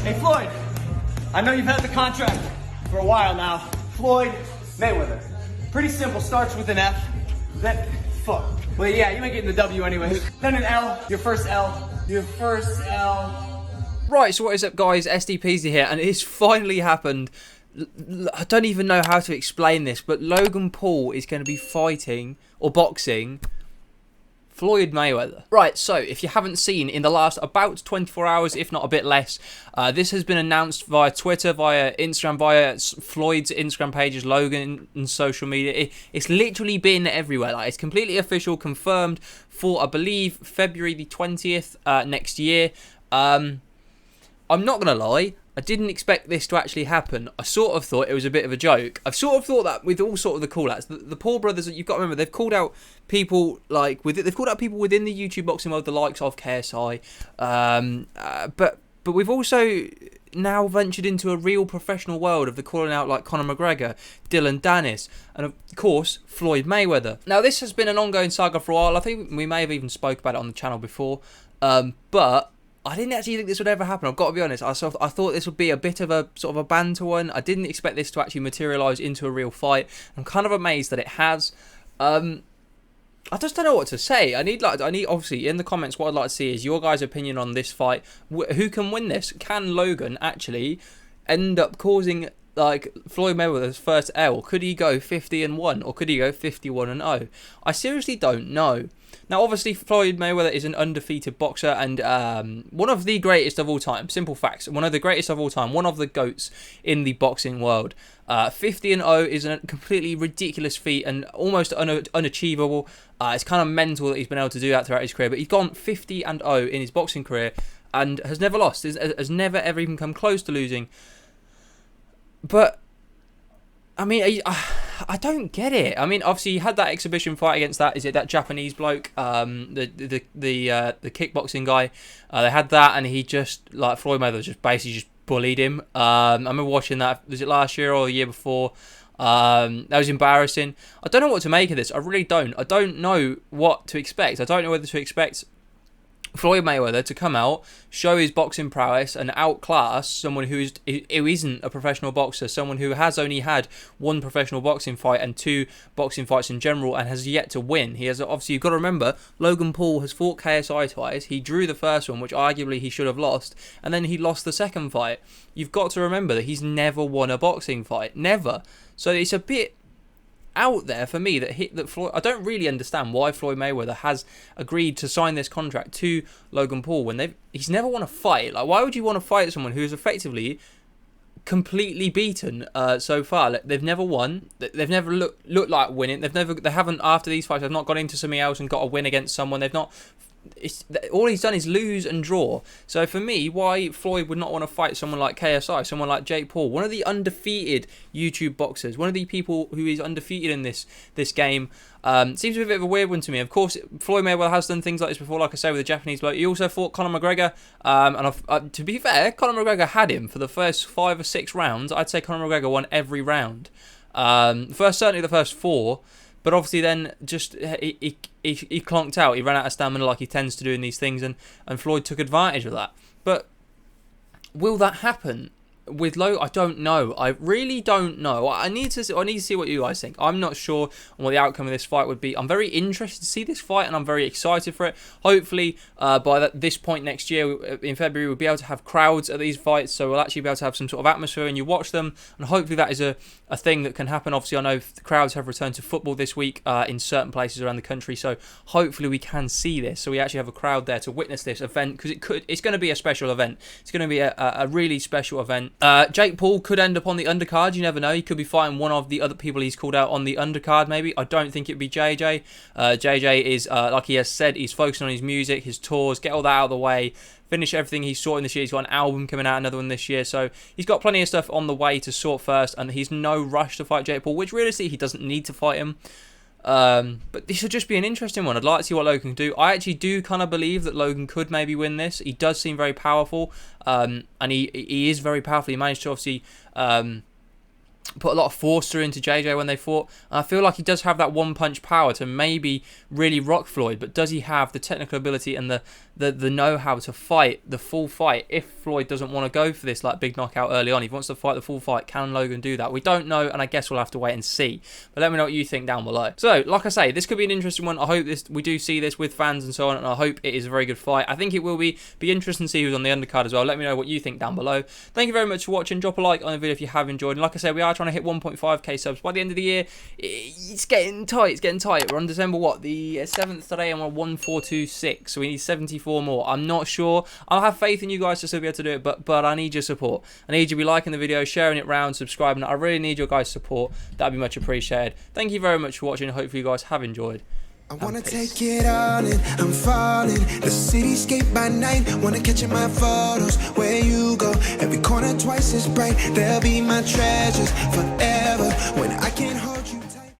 Hey Floyd, I know you've had the contract for a while now. Floyd Mayweather. Pretty simple, starts with an F, then fuck. Well yeah, you might get the W anyways. Then an L, your first L. Right, so what is up guys, SDPZ here, and it's finally happened. I don't even know how to explain this, but Logan Paul is going to be fighting, or boxing, Floyd Mayweather. Right, so if you haven't seen, in the last about 24 hours, if not a bit less, this has been announced via Twitter, via Instagram, via Floyd's Instagram pages, Logan, and social media. It's literally been everywhere. Like, it's completely official, confirmed for, I believe, February the 20th next year. I'm not going to lie, I didn't expect this to actually happen. I sort of thought it was a bit of a joke. I've sort of thought that with all sort of the call-outs. The Paul brothers, you've got to remember, they've called out people like they've called out people within the YouTube boxing world, the likes of KSI. But we've also now ventured into a real professional world of the calling out like Conor McGregor, Dylan Dennis, and of course Floyd Mayweather. Now this has been an ongoing saga for a while. I think we may have even spoke about it on the channel before, but I didn't actually think this would ever happen. I've got to be honest. I thought this would be a bit of a sort of a banter one. I didn't expect this to actually materialise into a real fight. I'm kind of amazed that it has. I just don't know what to say. I need obviously in the comments. What I'd like to see is your guys' opinion on this fight. Who can win this? Can Logan actually end up causing like Floyd Mayweather's first L? Could he go 50-1 or could he go 51-0? I seriously don't know. Now, obviously, Floyd Mayweather is an undefeated boxer and one of the greatest of all time. Simple facts. One of the greatest of all time. One of the GOATs in the boxing world. 50-0 is a completely ridiculous feat and almost unachievable. It's kind of mental that he's been able to do that throughout his career. But he's gone 50-0 in his boxing career and has never lost. Has never ever even come close to losing. But I mean, I don't get it. I mean, obviously, he had that exhibition fight against that Japanese bloke, the kickboxing guy. They had that, and he just, like, Floyd Mayweather just basically just bullied him. I remember watching that. Was it last year or the year before? That was embarrassing. I don't know what to make of this. I really don't. I don't know what to expect. I don't know whether to expect Floyd Mayweather to come out, show his boxing prowess and outclass someone who isn't a professional boxer, someone who has only had one professional boxing fight and 2 boxing fights in general and has yet to win. He has, obviously, you've got to remember, Logan Paul has fought KSI twice. He drew the first one, which arguably he should have lost, and then he lost the second fight. You've got to remember that he's never won a boxing fight. Never. So it's a bit out there for me that Floyd, I don't really understand why Floyd Mayweather has agreed to sign this contract to Logan Paul when he's never won a fight. Like, why would you want to fight someone who is effectively completely beaten so far? Like, they've never won. They've never looked like winning. They haven't after these fights. They've not gone into something else and got a win against someone. They've not. All he's done is lose and draw. So for me, why Floyd would not want to fight someone like KSI, someone like Jake Paul, one of the undefeated YouTube boxers, one of the people who is undefeated in this game, seems to be a bit of a weird one to me. Of course, Floyd Mayweather has done things like this before, like I say, with the Japanese bloke. He also fought Conor McGregor, and to be fair, Conor McGregor had him for the first 5 or 6 rounds. I'd say Conor McGregor won every round. Certainly the first 4. But obviously then just he clonked out. He ran out of stamina like he tends to do in these things, and Floyd took advantage of that. But will that happen with Logan? I don't know. I really don't know. I need to see what you guys think. I'm not sure on what the outcome of this fight would be. I'm very interested to see this fight, and I'm very excited for it. Hopefully, by this point next year, in February, we'll be able to have crowds at these fights, so we'll actually be able to have some sort of atmosphere, and you watch them, and hopefully that is a thing that can happen. Obviously, I know the crowds have returned to football this week in certain places around the country, so hopefully we can see this, so we actually have a crowd there to witness this event, because it's going to be a special event. It's going to be a really special event. Jake Paul could end up on the undercard. You never know. He could be fighting one of the other people he's called out on the undercard, maybe. I don't think it would be JJ. JJ is, like he has said, he's focusing on his music, his tours, get all that out of the way, finish everything he's sorting this year. He's got an album coming out, another one this year. So he's got plenty of stuff on the way to sort first, and he's no rush to fight Jake Paul, which realistically he doesn't need to fight him. But this should just be an interesting one. I'd like to see what Logan can do. I actually do kind of believe that Logan could maybe win this. He does seem very powerful, and he is very powerful. He managed to obviously put a lot of force through into JJ when they fought. And I feel like he does have that one-punch power to maybe really rock Floyd, but does he have the technical ability and the know-how to fight the full fight if Floyd doesn't want to go for this like big knockout early on? If he wants to fight the full fight, can Logan do that? We don't know, and I guess we'll have to wait and see. But let me know what you think down below. So, like I say, this could be an interesting one. I hope we do see this with fans and so on, and I hope it is a very good fight. I think it will be interesting to see who's on the undercard as well. Let me know what you think down below. Thank you very much for watching. Drop a like on the video if you have enjoyed. And like I said, we are trying to hit 1.5k subs by the end of the year. It's getting tight. It's getting tight. We're on December the 7th today, and we're 1426. So we need 74 more. I'm not sure. I'll have faith in you guys to still be able to do it, but I need your support. I need you to be liking the video, sharing it round, subscribing. I really need your guys' support. That'd be much appreciated. Thank you very much for watching. Hopefully you guys have enjoyed. I wanna take it all in, I'm falling. The cityscape by night, wanna catch in my photos. Where you go, every corner twice as bright. They'll be my treasures forever when I can't hold